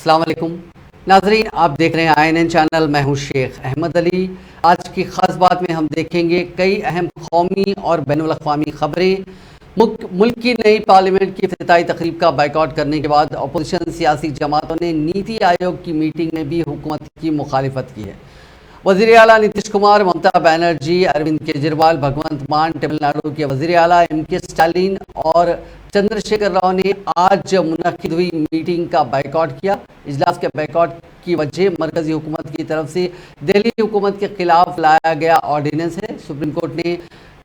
अस्सलाम वालेकुम नाजरीन, आप देख रहे हैं INN चैनल। मैं हूं शेख अहमद अली। आज की ख़ास बात में हम देखेंगे कई अहम कौमी और बैनुल-अक़वामी ख़बरें। मुल्क की नई पार्लियामेंट की इफ्तिताई तकरीब का बाइकआउट करने के बाद अपोजिशन सियासी जमातों ने नीति आयोग की मीटिंग में भी हुकूमत की मुखालिफत की है। वज़ीर आला नीतीश कुमार, ममता बनर्जी, अरविंद केजरीवाल, भगवंत मान तमिलनाडु के वज़ीर आला MK स्टालिन और चंद्रशेखर राव ने आज मुनक्किद हुई मीटिंग का बाइकआउट किया। इजलास के बाइकआउट की वजह मरकजी हुकूमत की तरफ से दिल्ली हुकूमत के खिलाफ लाया गया ऑर्डिनेंस है। सुप्रीम कोर्ट ने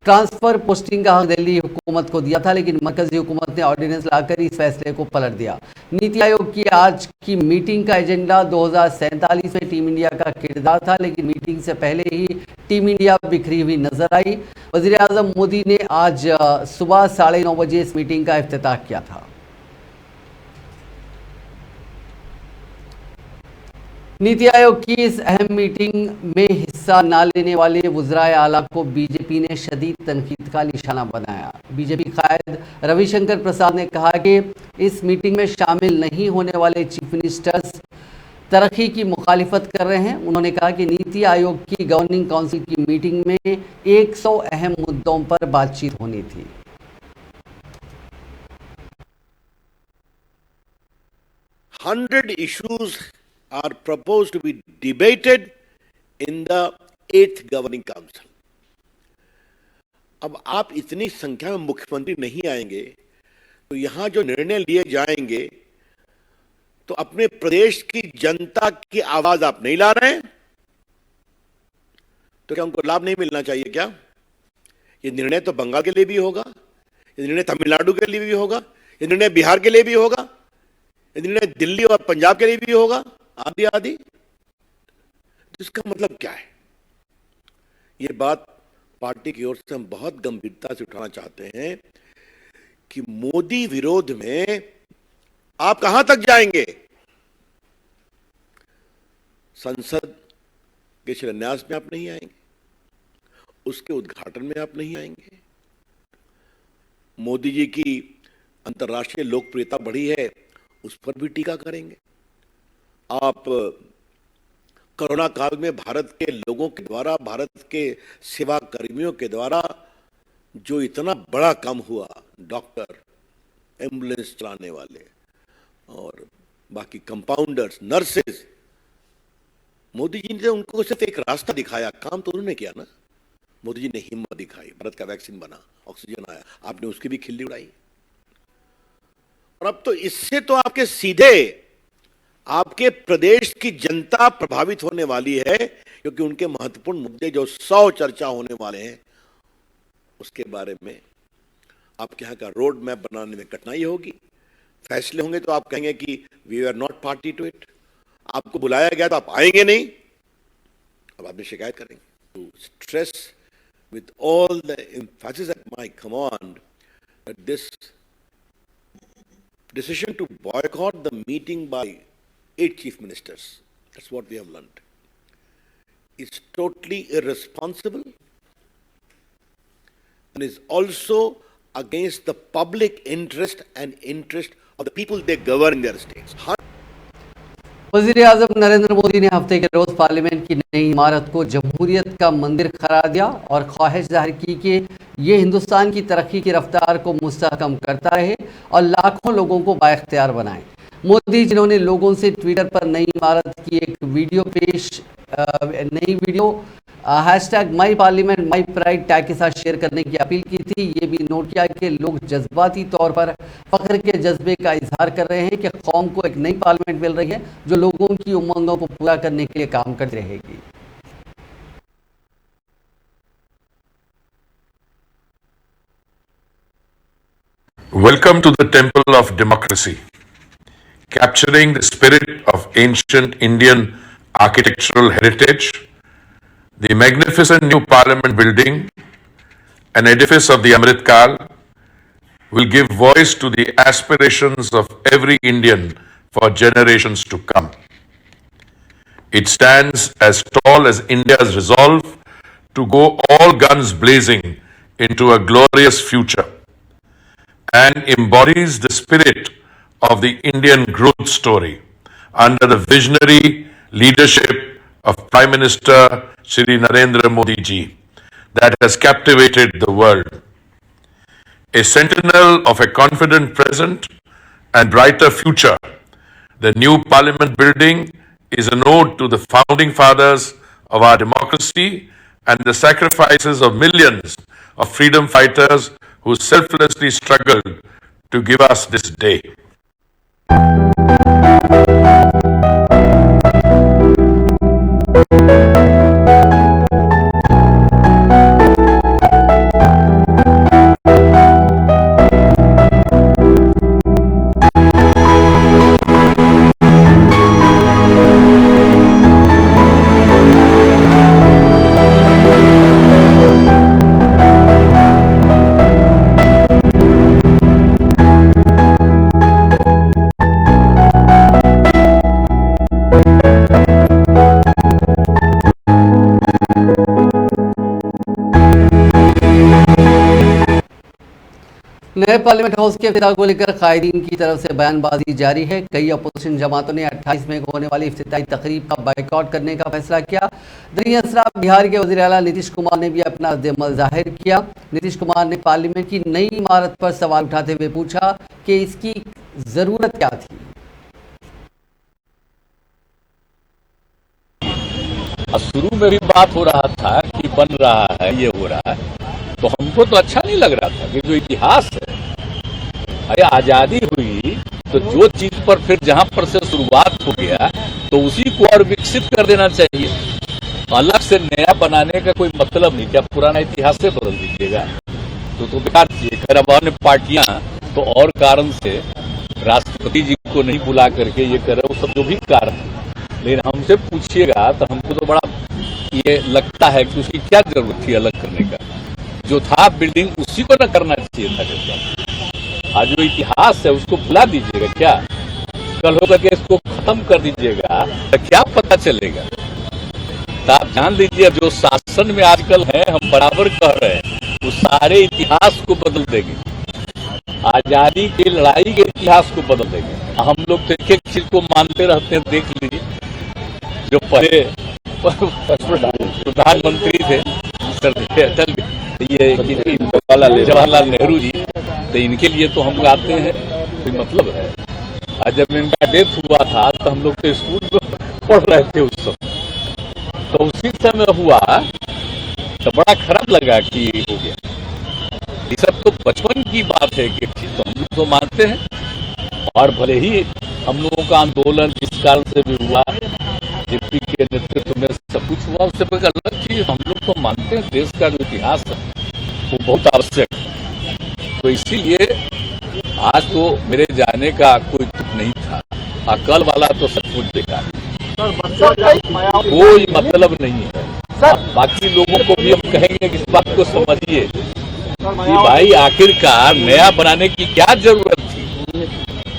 ट्रांसफ़र पोस्टिंग का हक दिल्ली हुकूमत को दिया था, लेकिन मरकजी हुकूमत ने ऑर्डिनेंस लाकर इस फैसले को पलट दिया। नीति आयोग की आज की मीटिंग का एजेंडा 2047 में टीम इंडिया का किरदार था, लेकिन मीटिंग से पहले ही टीम इंडिया बिखरी हुई नजर आई। वज़ीर आज़म मोदी ने आज सुबह 9:30 बजे इस मीटिंग का इफ्तिताह किया था। नीति आयोग की इस अहम मीटिंग में हिस्सा न लेने वाले वज़राए आला को बीजेपी ने शदीद तनकीद का निशाना बनाया। बीजेपी कायद रविशंकर प्रसाद ने कहा कि इस मीटिंग में शामिल नहीं होने वाले चीफ मिनिस्टर्स तरक्की की मुखालिफत कर रहे हैं। उन्होंने कहा कि नीति आयोग की गवर्निंग काउंसिल की मीटिंग में 100 अहम मुद्दों पर बातचीत होनी थी। 100 issues are proposed to be debated in the 8th Governing Council. अब आप इतनी संख्या में मुख्यमंत्री नहीं आएंगे तो यहां जो निर्णय लिए जाएंगे तो अपने प्रदेश की जनता की आवाज आप नहीं ला रहे हैं, तो क्या उनको लाभ नहीं मिलना चाहिए? क्या ये निर्णय तो बंगाल के लिए भी होगा, ये निर्णय तमिलनाडु के लिए भी होगा, ये निर्णय बिहार के लिए भी होगा, ये निर्णय दिल्ली और पंजाब के लिए भी होगा, आदि आदि। इसका मतलब क्या है? ये बात पार्टी की ओर से हम बहुत गंभीरता से उठाना चाहते हैं कि मोदी विरोध में आप कहां तक जाएंगे? संसद के शिलान्यास में आप नहीं आएंगे, उसके उद्घाटन में आप नहीं आएंगे। मोदी जी की अंतर्राष्ट्रीय लोकप्रियता बढ़ी है, उस पर भी टीका करेंगे। आप कोरोना काल में भारत के लोगों के द्वारा, भारत के सेवा कर्मियों के द्वारा जो इतना बड़ा काम हुआ, डॉक्टर, एम्बुलेंस चलाने वाले और बाकी कंपाउंडर्स, नर्सेज, मोदी जी ने उनको सिर्फ एक रास्ता दिखाया, काम तो उन्होंने किया ना। मोदी जी ने हिम्मत दिखाई, भारत का वैक्सीन बना, ऑक्सीजन आया, आपने उसकी भी खिल्ली उड़ाई। और अब तो इससे तो आपके सीधे आपके प्रदेश की जनता प्रभावित होने वाली है, क्योंकि उनके महत्वपूर्ण मुद्दे जो 100 चर्चा होने वाले हैं उसके बारे में आपके यहां का रोड मैप बनाने में कठिनाई होगी। फैसले होंगे तो आप कहेंगे कि we are not party to it, आपको बुलाया गया तो आप आएंगे नहीं, अब आपने शिकायत करेंगे। To stress with all the emphasis at my command that this decision to boycott the meeting by 8 chief ministers, that's what we have learned, is totally irresponsible and is also against the public interest and interest of the people they govern in their states. वज़ीर आज़म नरेंद्र मोदी ने हफ्ते के रोज parliament की नई इमारत को जमहूरियत का मंदिर करार दिया और ख्वाहिश जाहिर की कि ये हिंदुस्तान की तरक्की की रफ्तार को मुस्तहकम करता रहे और लाखों लोगों को बाइख्तियार बनाए। मोदी जिन्होंने लोगों से ट्विटर पर नई इमारत की एक video #my parliament my pride tag के साथ शेयर करने की अपील की थी, ये भी नोट किया कि लोग जज्बाती तौर पर फख्र के जज्बे का इजहार कर रहे हैं कि कौम को एक नई पार्लियामेंट मिल रही है जो लोगों की उमंगों को पूरा करने के लिए काम करती रहेगी। Welcome to the Temple of Democracy, capturing the spirit of ancient Indian architectural heritage. The magnificent new Parliament building, an edifice of the Amrit Kal, will give voice to the aspirations of every Indian for generations to come. It stands as tall as India's resolve to go all guns blazing into a glorious future, and embodies the spirit of the Indian growth story, under the visionary leadership of Prime Minister Shri Narendra Modi ji that has captivated the world. A sentinel of a confident present and brighter future, the new parliament building is an ode to the founding fathers of our democracy and the sacrifices of millions of freedom fighters who selflessly struggled to give us this day. नए parliament house के इफ्तिताह को लेकर कायदीन की तरफ से बयानबाजी जारी है। कई अपोजिशन जमातों ने 28 मई को होने वाली इफ्तिताही तकरीब का बाइकआउट करने का फैसला किया। दरमियान असरा बिहार के वज़ीर आला नीतीश कुमार ने भी अपना रद्द-ए-अमल जाहिर किया। नीतीश कुमार ने पार्लियामेंट की नई इमारत पर सवाल उठाते हुए पूछा कि इसकी ज़रूरत क्या थी। शुरू में भी बात हो रहा था कि बन रहा है, ये हो रहा है, तो हमको तो अच्छा नहीं लग रहा था कि जो इतिहास है, अरे आजादी हुई तो जो चीज पर फिर जहां पर से शुरुआत हो गया तो उसी को और विकसित कर देना चाहिए। अलग से नया बनाने का कोई मतलब नहीं, क्या पुराना इतिहास से बदल दीजिएगा तो बेकार चाहिए। खैर अब अन्य पार्टियां तो और कारण से राष्ट्रपति जी को नहीं बुला करके ये करे, वो सब जो भी कारण है, लेकिन हमसे पूछिएगा तो हमको तो बड़ा ये लगता है कि उसकी क्या जरूरत थी अलग करने का। जो था बिल्डिंग उसी को न करना चाहिए था। जैसा आज जो इतिहास है उसको भुला दीजिएगा, क्या कल होगा कि इसको खत्म कर दीजिएगा तो क्या पता चलेगा। तो आप जान लीजिए जो शासन में आजकल है, हम बराबर कह रहे हैं, वो सारे इतिहास को बदल देंगे, आजादी की लड़ाई के इतिहास को बदल देंगे। हम लोग तो एक एक चीज को मानते रहते हैं। देख लीजिए जो पहले प्रधानमंत्री थे अटल, ये जवाहरलाल नेहरू जी, तो इनके लिए तो हम गाते हैं, कोई मतलब है। आज जब इनका डेथ हुआ था तो हम लोग तो स्कूल में पढ़ रहे थे उस समय, तो उसी समय हुआ तो बड़ा खराब लगा कि हो गया। ये सब तो बचपन की बात है कि चीज तो हम लोग तो मानते हैं। और भले ही हम लोगों का आंदोलन जिस काल से भी हुआ, जेपी के नेतृत्व में सब कुछ हुआ, उससे कोई अलग चीज हम लोग तो मानते हैं। देश का जो इतिहास है वो बहुत आवश्यक है। तो इसीलिए आज तो मेरे जाने का कोई तुक नहीं था। अकल वाला तो सचमुच बेकार, कोई मतलब नहीं है। बाकी लोगों को भी हम कहेंगे कि इस बात को समझिए कि भाई आखिरकार नया बनाने की क्या जरूरत थी,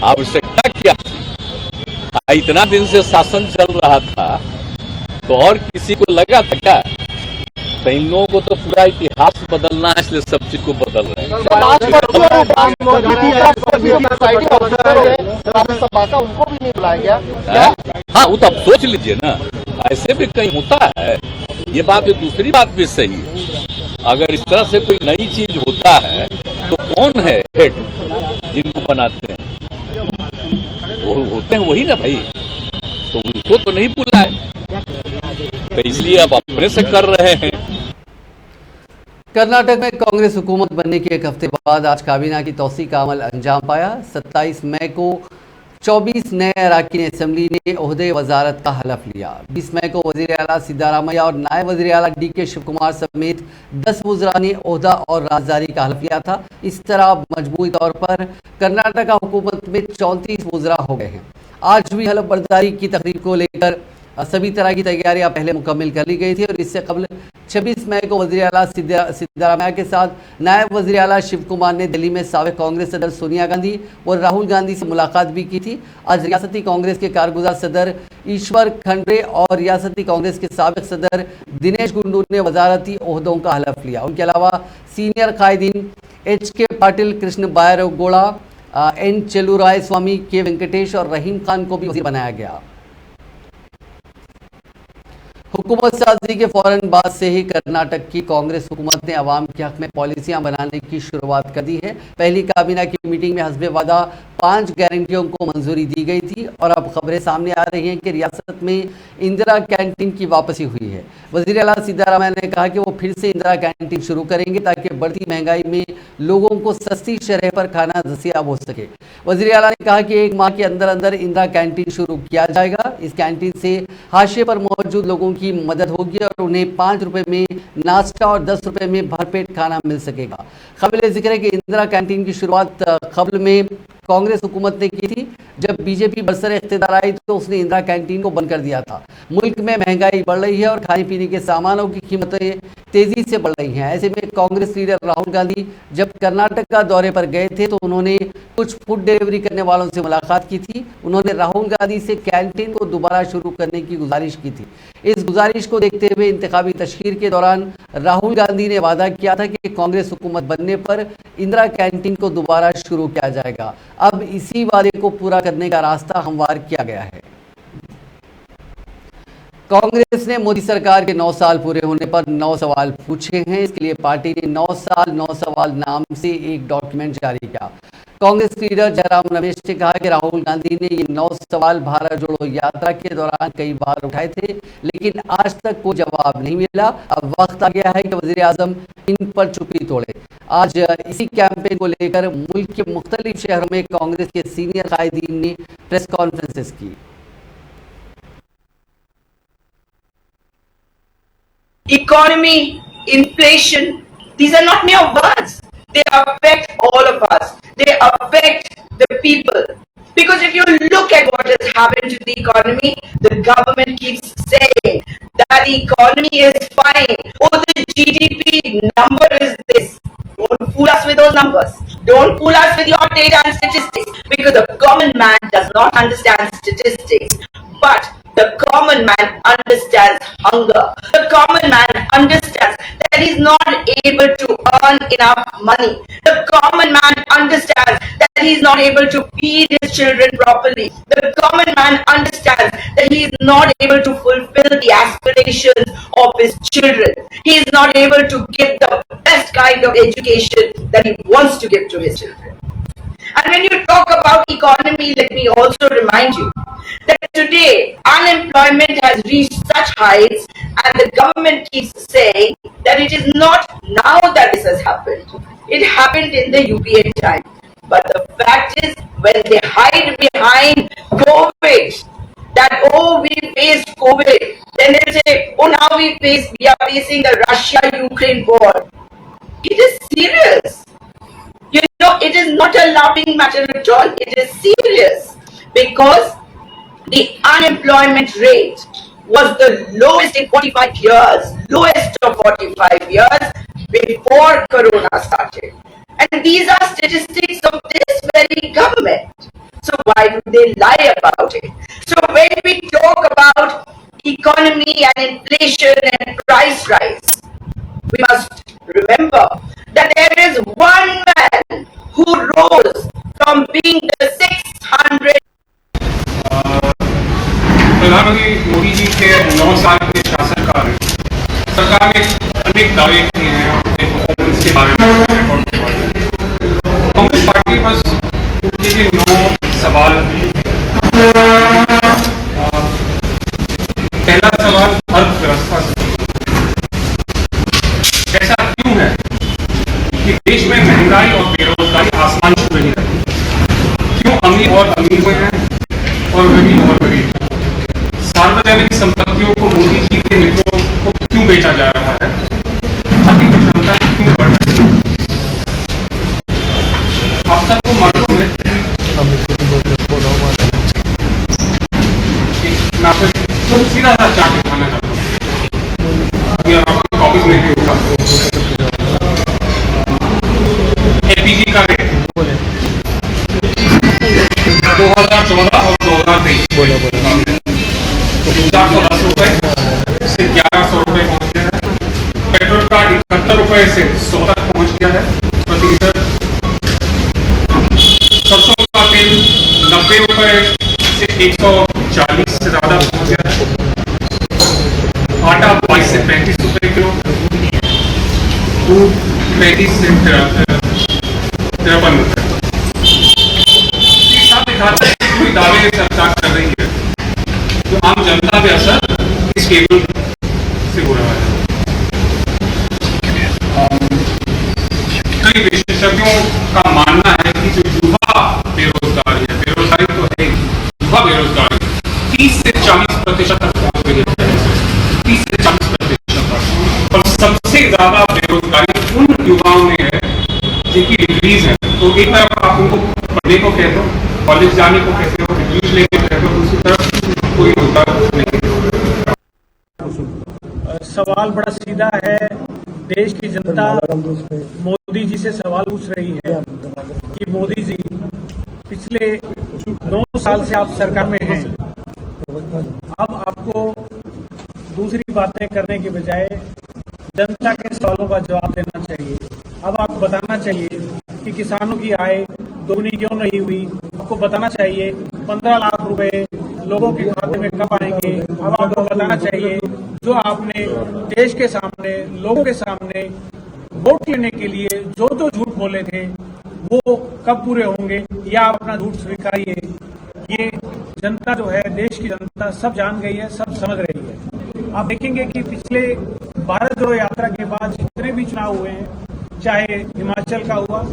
आवश्यकता क्या थी। इतना दिन से शासन चल रहा था तो और किसी को लगा था क्या? तो इन लोगों को तो पूरा इतिहास बदलना है, इसलिए सब चीज को बदल रहे हैं। उनको भी नहीं बुलाया गया। हाँ, वो तो आप सोच लीजिए ना, ऐसे भी कहीं होता है। ये बात है, दूसरी बात भी सही है। अगर इस तरह से कोई नई चीज होता है तो कौन है हेड जिनको बनाते हैं? वो होते हैं वही ना भाई, तो उनको तो नहीं बुलाए, तो इसलिए अब अपने से कर रहे हैं। कर्नाटक में कांग्रेस हुकूमत बनने के एक हफ्ते बाद आज काबीना की तौसी का अमल अंजाम पाया। 27 मई को 24 नए अरकान असम्बली ने ओहदे वजारत का हलफ लिया। 20 मई को वज़ीर आला सिद्धारामैया और नायब वज़ीर आला DK शिव कुमार समेत 10 वज़रा ने ओहदा और राजदारी का हलफ लिया था। इस तरह मजमूई तौर पर कर्नाटक हुकूमत में 34 वज़रा हो गए हैं। आज भी हलफ बर्दारी की तकरीब को लेकर सभी तरह की तैयारियां पहले मुकम्मल कर ली गई थी और इससे कबल 26 मई को वज़ीर आला सिद्धारामैया के साथ नायब वज़ीर आला शिव कुमार ने दिल्ली में साबिक़ कांग्रेस सदर सोनिया गांधी और राहुल गांधी से मुलाकात भी की थी। आज रियासती कांग्रेस के कारगुजार सदर ईश्वर खंड्रे और रियासती कांग्रेस के साबिक़ सदर दिनेश गुंडू ने वजारती ओहदों का हलफ लिया। उनके अलावा सीनियर कायदीन HK Patil, Krishna Byregowda, N Chaluvaraya Swamy, K Venkatesh और रहीम खान को भी वज़ीर बनाया गया। हुकूमत साजी के फौरन बाद से ही कर्नाटक की कांग्रेस हुकूमत ने अवाम के हक में पॉलिसियां बनाने की शुरुआत कर दी है। पहली काबीना की मीटिंग में हस्बे वादा 5 गारंटियों को मंजूरी दी गई थी और अब खबरें सामने आ रही हैं कि रियासत में इंदिरा कैंटीन की वापसी हुई है। वज़ीर आला सीतारमण ने कहा कि वो फिर से इंदिरा कैंटीन शुरू करेंगे ताकि बढ़ती महंगाई में लोगों को सस्ती शरह पर खाना दस्तियाब हो सके। वज़ीर आला ने कहा कि 1 माह के अंदर अंदर इंदिरा कैंटीन शुरू किया जाएगा। इस कैंटीन से हाशिए पर मौजूद लोगों की मदद होगी और उन्हें 5 रुपए में नाश्ता और 10 रुपए में भरपेट खाना मिल सकेगा। काबिल जिक्र है कि इंदिरा कैंटीन की शुरुआत कबल में कांग्रेस हुकूमत ने की थी। जब बीजेपी बरसर इख्तियार आई तो उसने इंदिरा कैंटीन को बंद कर दिया था। मुल्क में महंगाई बढ़ रही है और खाने पीने के सामानों की कीमतें तेजी से बढ़ रही हैं। ऐसे में कांग्रेस लीडर राहुल गांधी जब कर्नाटक का दौरे पर गए थे तो उन्होंने कुछ फूड डिलीवरी करने वालों से मुलाकात की थी। उन्होंने राहुल गांधी से कैंटीन को दोबारा शुरू करने की गुजारिश की थी। इस गुजारिश को देखते हुए इंतखाबी तशहीर के दौरान राहुल गांधी ने वादा किया था कि कांग्रेस हुकूमत बनने पर इंदिरा कैंटीन को दोबारा शुरू किया जाएगा। अब इसी वादे को पूरा करने का रास्ता हमवार किया गया है। कांग्रेस ने मोदी सरकार के 9 साल पूरे होने पर 9 सवाल पूछे हैं। इसके लिए पार्टी ने 9 साल 9 सवाल नाम से एक डॉक्यूमेंट जारी किया। कांग्रेस लीडर जयराम रमेश ने कहा कि राहुल गांधी ने ये 9 सवाल भारत जोड़ो यात्रा के दौरान कई बार उठाए थे, लेकिन आज तक कोई जवाब नहीं मिला। अब वक्त आ गया है कि वजीर आजम इन पर चुप्पी तोड़े। आज इसी कैंपेन को लेकर मुल्क के मुख्तलिफ शहरों में कांग्रेस के सीनियर कायदीन ने प्रेस कॉन्फ्रेंसेस की। Economy, inflation, these are not mere words. They affect all of us. They affect the people. Because if you look at what has happened to the economy, the government keeps saying that the economy is fine. Oh, the GDP number is this. Don't fool us with those numbers. Don't fool us with your data and statistics. Because the common man does not understand statistics. But the common man understands hunger. The common man understands that he's not able to earn enough money. The common man understands that he's not able to feed his children properly. The common man understands that he is not able to fulfill the aspirations of his children. He is not able to give the best kind of education that he wants to give to his children. And when you talk about economy, let me also remind you that today unemployment has reached such heights and the government keeps saying that it is not now that this has happened. It happened in the UPA time. But the fact is, when they hide behind COVID, that oh, we faced COVID, then they say, oh, now we are facing the Russia-Ukraine war. It is serious. You know, it is not a laughing matter at all. It is serious because the unemployment rate was the lowest in 45 years, lowest of 45 years before Corona started. And these are statistics of this very government. So why do they lie about it? So when we talk about economy and inflation and price rise, we must remember that there is one man who rose from being the 600. प्रधानमंत्री मोदी जी के 9 साल के शासनकाल में सरकार ने अनेक दावे किए हैं अपने परफॉर्मेंस के बारे में। कांग्रेस पार्टी बस ये 9 सवाल। पहला सवाल अर्थव्यवस्था से, ऐसा क्यों है कि देश में महंगाई और बेरोजगारी आसमान छू रही है? क्यों अमीर और अमीर हुए हैं और गरीब और गरीब? सार्वजनिक संपत्तियों को मोदी जी के मित्रों को क्यों बेचा जा रहा है? आर्थिक क्षमताएं क्यों बढ़ रही है? आप सबको मालूम है, मैं आपको सीधा सा चार्ट दिखाना चाहता हूँ। आपको कॉपीज में भी होगा। एलपीजी का रेट 2014 और 2023 410 रुपए से 1100 रुपए पहुंच गया है। पेट्रोल का 71 रुपए से 100 तक पहुंच गया है प्रति लीटर। सरसों का तेल 90 रुपए से 140 से ज्यादा पहुंच गया है। चिड़चिड़ापन होता है। ये साफ दिखाता है कि कोई दावे सरकार कर रही है तो आम जनता पे असर इस केबल से हो रहा है। कई विशेषज्ञों का मानना है कि जो युवा बेरोजगारी है, बेरोजगारी तो है ही, युवा बेरोजगारी 30 से 40% तक पहुंच गई है, 30 से 40% तक। और सबसे ज्यादा बेरोजगारी उन युवाओं में है जिनकी डिग्रीज है। तो एक तरफ आप उनको पढ़ने को कहते हो, कॉलेज जाने को कहते हो, डिग्रीज लेने को कहते हो, दूसरी तरफ कोई रोजगार नहीं। सवाल बड़ा सीधा है। देश की जनता मोदी जी से सवाल पूछ रही है कि मोदी जी पिछले 9 साल से आप सरकार में हैं, अब आपको दूसरी बातें करने के बजाय जनता के सवालों का जवाब देना चाहिए। अब आपको बताना चाहिए कि किसानों की आय दोगुनी क्यों नहीं हुई। आपको बताना चाहिए 15 लाख रुपए लोगों के खाते में कब आएंगे। अब आपको बताना चाहिए जो आपने देश के सामने, लोगों के सामने वोट लेने के लिए जो झूठ बोले थे वो कब पूरे होंगे, या आप अपना झूठ स्वीकारिए। ये जनता जो है, देश की जनता सब जान गई है, सब समझ रही है। आप देखेंगे कि पिछले भारत जोड़ो यात्रा के बाद जितने भी चुनाव हुए हैं, चाहे हिमाचल का हुआ,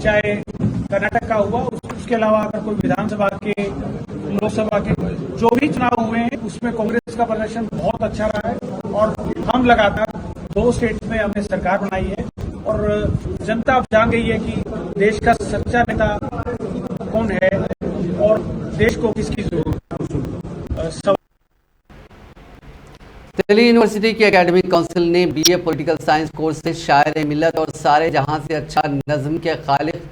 चाहे कर्नाटक का हुआ, उसके अलावा अगर कोई विधानसभा के, लोकसभा के जो भी चुनाव हुए हैं, उसमें कांग्रेस का प्रदर्शन बहुत अच्छा रहा है। और हम लगातार 2 स्टेट में हमने सरकार बनाई है और जनता अब जान गई है कि देश का सच्चा नेता कौन है और देश को किसकी जरूरत है। दिल्ली यूनिवर्सिटी की एकेडमिक काउंसिल ने बीए पॉलिटिकल साइंस कोर्स से शायर मिल्लत और सारे जहां से अच्छा नज़्म के खालिक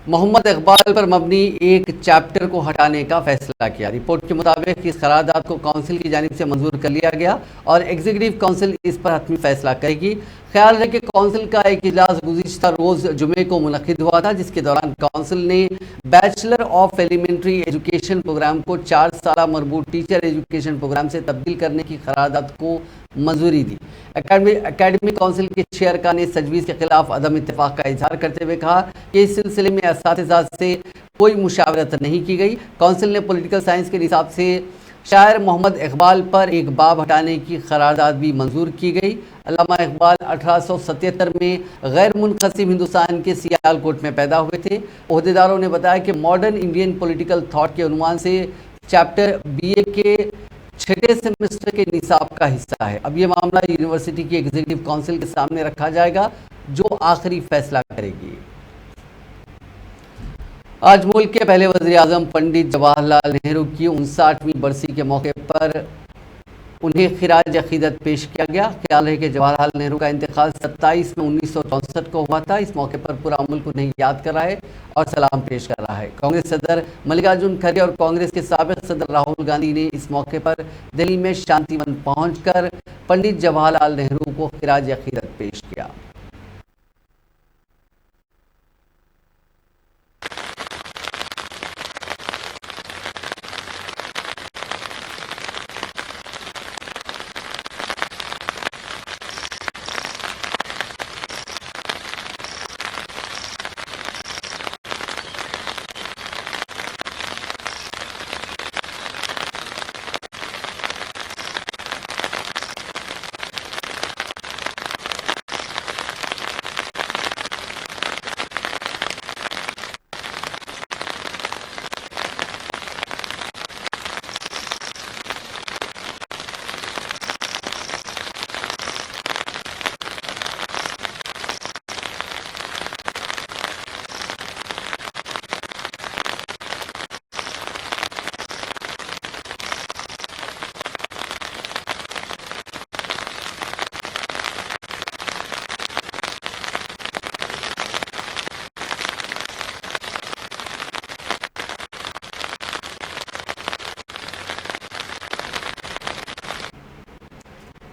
मोहम्मद इकबाल पर मबनी एक चैप्टर को हटाने का फैसला किया। रिपोर्ट के मुताबिक इस करारदाद को काउंसिल की जानिब से मंजूर कर लिया गया और एग्जीक्यूटिव काउंसिल इस पर हतमी फैसला करेगी। ख्याल है कि काउंसिल का एक इजलास गुज़िश्ता रोज़ जुमे को मुनक़िद हुआ था, जिसके दौरान काउंसिल ने bachelor of elementary education program को 4 साल मरबूत टीचर एजुकेशन प्रोग्राम से तब्दील करने की करारदाद को मंजूरी दी। एकेडमिक काउंसिल के चेयरका ने तजवीज़ के खिलाफ अदम इत्तेफाक का इजहार करते हुए कहा कि इस सिलसिले में असातिज़ा से कोई मुशावरत नहीं की गई। काउंसिल ने पॉलिटिकल साइंस के निसाब से शायर मोहम्मद इकबाल पर एक बाब हटाने की करारदाद भी मंजूर की गई। अल्लामा इकबाल 1877 में गैर मुनक़सिम हिंदुस्तान के सियालकोट में पैदा हुए थे। ओहदेदारों ने बताया कि मॉडर्न इंडियन पॉलिटिकल थॉट के उन्वान से चैप्टर बीए के 6ठे सेमेस्टर के निसाब का हिस्सा है। अब ये मामला यूनिवर्सिटी की एग्जीक्यूटिव काउंसिल के सामने रखा जाएगा, जो आखिरी फैसला करेगी। आज मुल्क के पहले वज़ीर आज़म पंडित जवाहरलाल नेहरू की 59वीं बरसी के मौके पर उन्हें खिराज अक़ीदत पेश किया गया। ख्याल है कि जवाहरलाल नेहरू का इंतकाल 27 में 1964 को हुआ था। इस मौके पर पूरा मुल्क उन्हें याद कर रहा है और सलाम पेश कर रहा है। कांग्रेस सदर मल्लिकार्जुन खड़गे और कांग्रेस के साबिक़ सदर राहुल गांधी ने इस मौके पर दिल्ली में शांतिवन पहुंचकर पंडित जवाहरलाल नेहरू को खिराज अक़ीदत पेश किया।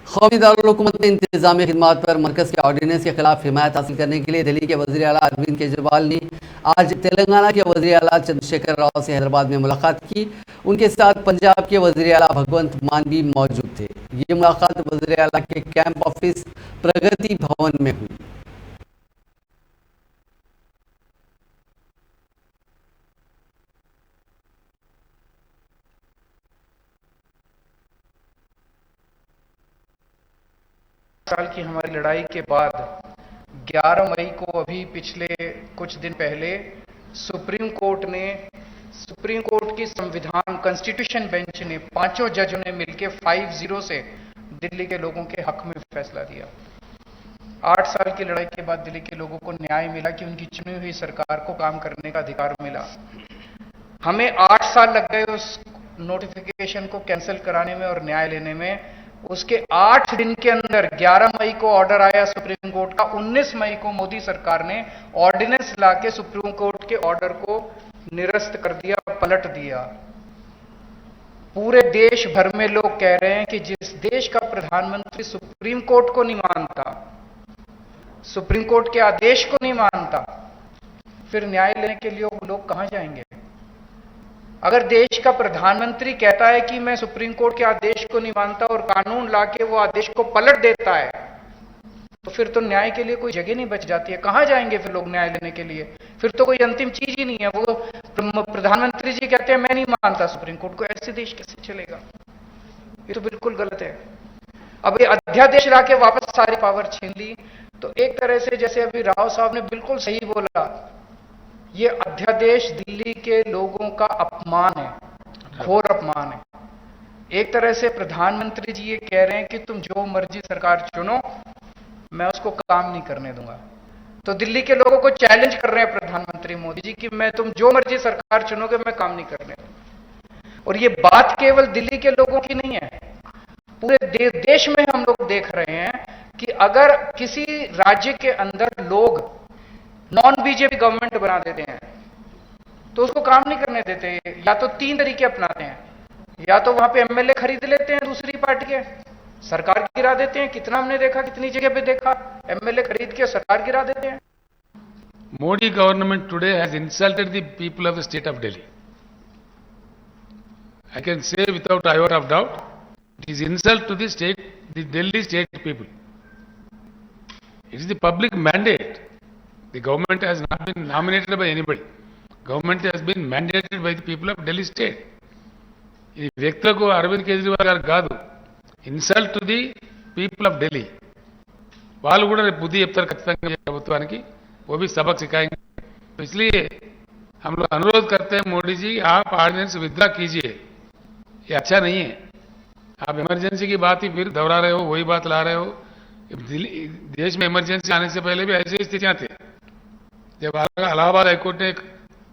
कौमी दारुल-हुकूमत में इंतजामी खिदमात पर मरकज़ के ऑर्डिनेंस के खिलाफ हिमायत हासिल करने के लिए दिल्ली के वज़ीर आला अरविंद केजरीवाल ने आज तेलंगाना के वज़ीर आला चंद्रशेखर राव से हैदराबाद में मुलाकात की। उनके साथ पंजाब के वज़ीर आला भगवंत मान भी मौजूद थे। ये मुलाकात वज़ीर आला के कैंप ऑफिस प्रगति भवन में हुई। साल की हमारी लड़ाई के बाद 11 मई को अभी पिछले कुछ दिन पहले सुप्रीम कोर्ट की संविधान कॉन्स्टिट्यूशन बेंच ने 5 जजों ने मिलकर 5-0 से दिल्ली के लोगों के हक में फैसला दिया। 8 साल की लड़ाई के बाद दिल्ली के लोगों को न्याय मिला कि उनकी चुनी हुई सरकार को काम करने का अधिकार मिला। हमें 8 साल लग गए उस नोटिफिकेशन को कैंसिल कराने में और न्याय लेने में। उसके 8 दिन के अंदर 11 मई को ऑर्डर आया सुप्रीम कोर्ट का। 19 मई को मोदी सरकार ने ऑर्डिनेंस लाके सुप्रीम कोर्ट के ऑर्डर को निरस्त कर दिया, पलट दिया। पूरे देश भर में लोग कह रहे हैं कि जिस देश का प्रधानमंत्री सुप्रीम कोर्ट को नहीं मानता, सुप्रीम कोर्ट के आदेश को नहीं मानता, फिर न्याय लेने के लिए वो लोग कहां जाएंगे? अगर देश का प्रधानमंत्री कहता है कि मैं सुप्रीम कोर्ट के आदेश को नहीं मानता और कानून लाके वो आदेश को पलट देता है, तो फिर तो न्याय के लिए कोई जगह नहीं बच जाती है। कहां जाएंगे फिर लोग न्याय लेने के लिए? फिर तो कोई अंतिम चीज ही नहीं है। वो प्रधानमंत्री जी कहते हैं मैं नहीं मानता सुप्रीम कोर्ट को, ऐसे देश कैसे चलेगा? ये तो बिल्कुल गलत है। अब ये अध्यादेश लाके वापस सारी पावर छीन ली, तो एक तरह से जैसे अभी राव साहब ने बिल्कुल सही बोला, ये अध्यादेश दिल्ली के लोगों का अपमान है, घोर अपमान है। एक तरह से प्रधानमंत्री जी ये कह रहे हैं कि तुम जो मर्जी सरकार चुनो, मैं उसको काम नहीं करने दूंगा। तो दिल्ली के लोगों को चैलेंज कर रहे हैं प्रधानमंत्री मोदी जी कि मैं तुम जो मर्जी सरकार चुनोगे मैं काम नहीं करने दूंगा। और ये बात केवल दिल्ली के लोगों की नहीं है, पूरे देश में हम लोग देख रहे हैं कि अगर किसी राज्य के अंदर लोग नॉन बीजेपी गवर्नमेंट बना देते हैं तो उसको काम नहीं करने देते। या तो 3 तरीके अपनाते हैं, या तो वहां पे एमएलए खरीद लेते हैं दूसरी पार्टी के, सरकार गिरा देते हैं। कितना हमने देखा, कितनी जगह पे देखा, एमएलए खरीद के सरकार गिरा देते हैं। Modi government today has insulted the people of the state of Delhi. I can say without a iota of doubt, it is insult to the state, the Delhi state people. It is the public mandate. The government has not been nominated by anybody. Government has been mandated by the people of Delhi state. ఈ వ్యక్తులకు అరవింద్ కేజ్రీవాల్ గారు కాదు, insult to the people of Delhi. వాళ్ళు కూడా రేపు బుద్ధి చెప్తారు ఖచ్చితంగా ప్రభుత్వానికి, वो भी सबक सिखाएंगे. तो इसलिए हम लोग अनुरोध करते हैं मोदी जी, आप ऑर्डिनेंस विथड्रा कीजिए. ये अच्छा नहीं है. आप इमरजेंसी की बात ही फिर दोहरा रहे हो, वही बात ला रहे हो. देश में इमरजेंसी आने से पहले भी ऐसी स्थितियां थी. जब इलाहाबाद हाईकोर्ट ने एक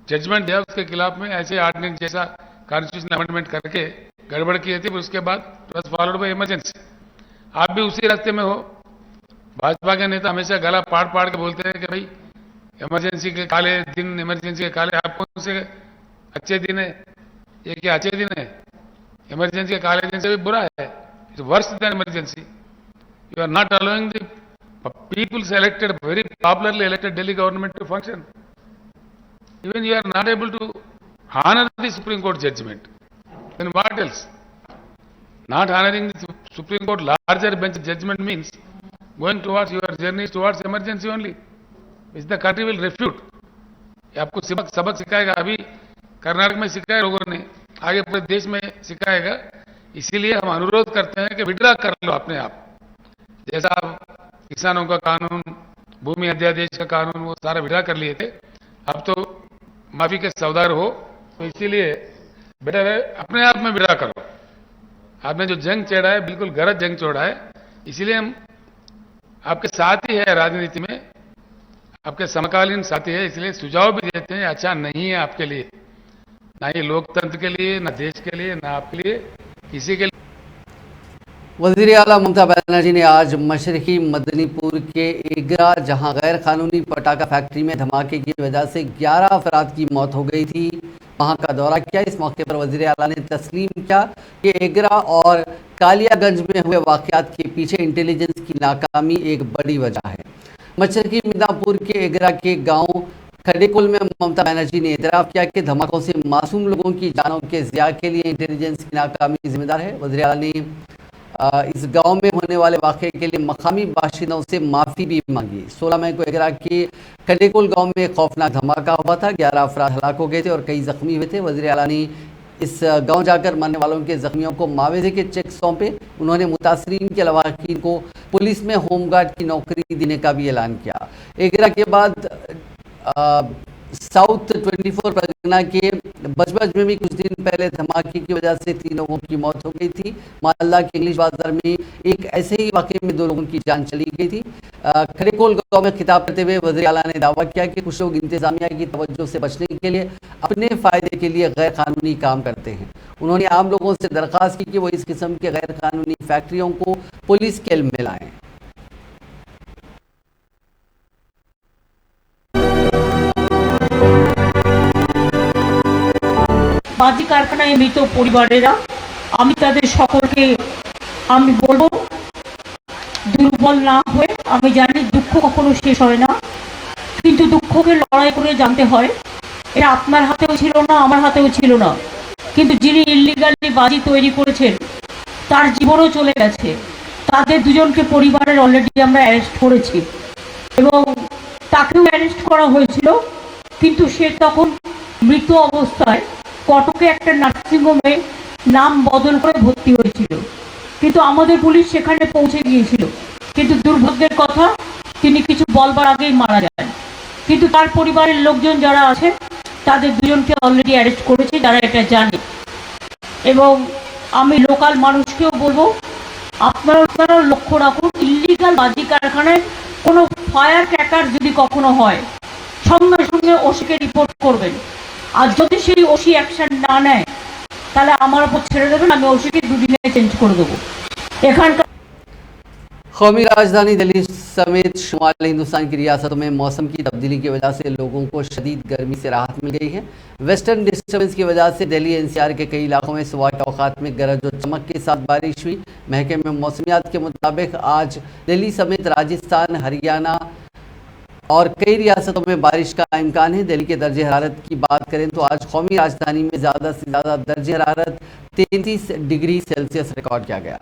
जजमेंट दिया, उसके खिलाफ में ऐसे ऑर्डिनेंस जैसा कॉन्स्टिट्यूशन अमेंडमेंट करके गड़बड़ की थी, उसके बाद बस फॉलोड बाय इमरजेंसी. आप भी उसी रास्ते में हो. भाजपा के नेता हमेशा गला पाड़ पाड़ के बोलते हैं कि भाई इमरजेंसी के काले दिन, इमरजेंसी के काले. आप कौन से अच्छे दिन है? ये क्या अच्छे दिन है? इमरजेंसी के काले दिन से भी बुरा है. It's worse than emergency. You are not allowing the peoples elected, very popularly elected Delhi government to function. Even you are not able to honor the Supreme Court judgment. Then what else? Not honoring the Supreme Court larger bench judgment means going towards your journey towards emergency only, which the country will refute. ये आपको सबक सिखाएगा. अभी कर्नाटक में सिखाया लोगों ने, आगे पूरे देश में सिखाएगा. इसीलिए हम अनुरोध करते हैं कि विड्रा कर लो अपने आप. जैसा किसानों का कानून, भूमि अध्यादेश का कानून, वो सारा विड्रा कर लिए थे. अब तो माफी के सौदार हो, तो इसीलिए बेटर है अपने आप में विड्रा करो. आपने जो जंग छेड़ा है बिल्कुल गलत जंग छोड़ा है. इसीलिए हम आपके साथ ही है, राजनीति में आपके समकालीन साथी है. इसलिए सुझाव भी देते हैं, अच्छा नहीं है आपके लिए, ना ये लोकतंत्र के लिए, ना देश के लिए, ना आपके लिए, किसी के लिए. वज़ीर आला ममता बनर्जी ने आज मशरकी मदनीपुर के एगरा, जहां गैर कानूनी पटाखा फैक्ट्री में धमाके की वजह से 11 अफराद की मौत हो गई थी, वहां का दौरा किया. इस मौके पर वज़ीर आला ने तस्लीम किया कि एगरा और कालियागंज में हुए वाक़यात के पीछे इंटेलिजेंस की नाकामी एक बड़ी वजह है. मशरकी मिदनापुर के एगरा के गाँव खडेकुल में ममता बनर्जी ने एतराफ़ किया कि धमाकों से मासूम लोगों की जानों के ज़िया के लिए इंटेलिजेंस की नाकामी जिम्मेदार है. वज़ीर आला ने इस गांव में होने वाले वाक़े के लिए मकामी बाशिंदों से माफ़ी भी मांगी. 16 मई को एगरा के खडेकुल गांव में खौफनाक धमाका हुआ था. 11 अफराद हलाक हो गए थे और कई जख्मी हुए थे. वज़ीर आला ने इस गांव जाकर मरने वालों के जख्मियों को मुआवजे के चेक सौंपे. उन्होंने मुतासरीन के लवाकिन को पुलिस में होमगार्ड की नौकरी देने का भी ऐलान किया। एगरा के बाद साउथ 24 परगना के बजबज में भी कुछ दिन पहले धमाके की वजह से 3 लोगों की मौत हो गई थी। मालदा के इंग्लिश बाजार में एक ऐसे ही वाकये में 2 लोगों की जान चली गई थी। खड़ेकोल गांव में खिताब करते हुए वज़ीर आला ने दावा किया कि कुछ लोग इंतजामिया की तवज्जो से बचने के लिए अपने फ़ायदे के लिए गैर कानूनी काम करते हैं। उन्होंने आम लोगों से दरख्वास्त की कि वो इस किस्म के गैर कानूनी फैक्ट्रियों को पुलिस के इल्म में लाएं। বাজি কারখানায় মৃত পরিবারেরা আমি তাদের সকলকে আমি বলবো দুর্বল না হয়ে, আমি জানি দুঃখ কখনো শেষ হয় না, কিন্তু দুঃখকে লড়াই করে জানতে হয়। এটা আপনার হাতেও ছিল না, আমার হাতেও ছিল না, কিন্তু যিনি ইল্লিগালি বাজি তৈরি করেছেন তার জীবনও চলে গেছে। তাদের দুজনকে পরিবারের অলরেডি আমরা অ্যারেস্ট করেছি এবং তাকেও অ্যারেস্ট করা হয়েছিল, কিন্তু সে তখন মৃত অবস্থায় কটকে একটা নার্সিংহোমে নাম বদল করে ভর্তি হয়েছিল, কিন্তু আমাদের পুলিশ সেখানে পৌঁছে গিয়েছিল। কিন্তু দুর্ভাগ্যের কথা, তিনি কিছু বলবার আগেই মারা যান। কিন্তু তার পরিবারের লোকজন যারা আছে তাদের দুজনকে অলরেডি অ্যারেস্ট করেছে, যারা এটা জানে। এবং আমি লোকাল মানুষকেও বলবো, আপনারা লক্ষ্য রাখুন, ইল্লিগাল বাজি কারখানায় কোনো ফায়ার ক্র্যাকার যদি কখনো হয় সঙ্গে সঙ্গে ওসিকে রিপোর্ট করবেন। আর যদি সেই ওসি অ্যাকশন না নেয় তাহলে আমার উপর ছেড়ে দেবেন, আমি ওসিকে 2 দিনে চেঞ্জ করে দেবো। এখানকার कौमी राजधानी दिल्ली समेत शुमाली हिंदुस्तान की रियासतों में मौसम की तब्दीली की वजह से लोगों को शदीद गर्मी से राहत मिल गई है। वेस्टर्न डिस्टर्बेंस की वजह से दिल्ली एनसीआर के कई इलाकों में सुबह के औकात में गरज और चमक के साथ बारिश हुई। महकमे मौसमियात के मुताबिक आज दिल्ली समेत राजस्थान, हरियाणा और कई रियासतों में बारिश का इम्कान है। दिल्ली के दर्जे हरारत की बात करें तो आज कौमी राजधानी में ज़्यादा से ज़्यादा दर्जे हरारत 33 डिग्री सेल्सियस रिकॉर्ड किया गया।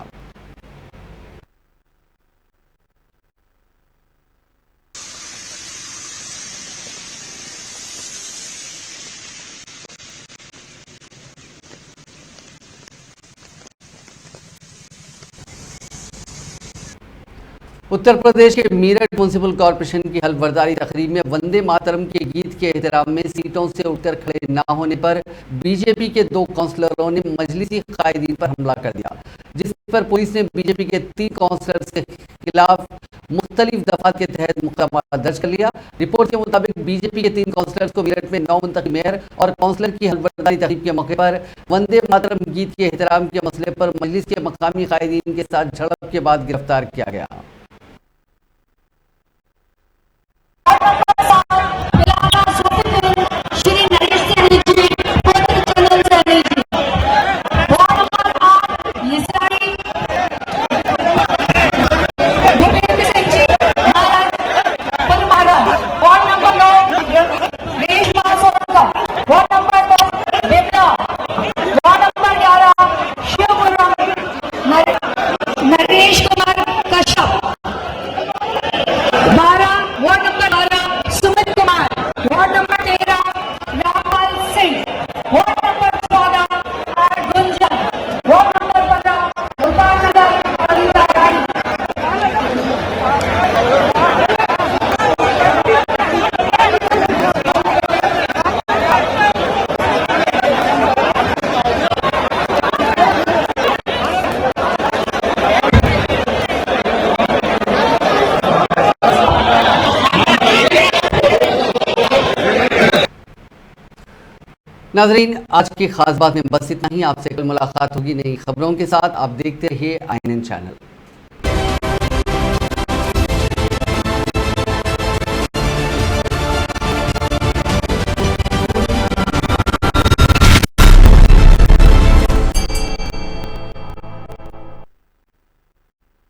उत्तर प्रदेश के मीरठ म्यूनसिपल कॉरपोरेशन की हल्फबर्दारी तकरीब में वंदे मातरम के गीत के एहतराम में सीटों से उठकर खड़े न होने पर बीजेपी के 2 काउंसलरों ने मजलिसी कायदीन पर हमला कर दिया, जिस पर पुलिस ने बीजेपी के 3 काउंसलर्स के खिलाफ मुख्तलिफ दफात के तहत मुकदमा दर्ज कर लिया। रिपोर्ट के मुताबिक बीजेपी के 3 काउंसलर्स को मेरठ में 9 मुंतखब मेयर और काउंसलर की हल्फबर्दारी तकरीब के मौके पर वंदे मातरम गीत के एहतराम के मसले पर मजलिस के मकामी कायदीन के साथ झड़प के बाद गिरफ्तार किया गया। नाजरीन, आज की खास बात में बस इतना ही। आपसे कल मुलाकात होगी नई खबरों के साथ। आप देखते रहिए INN चैनल।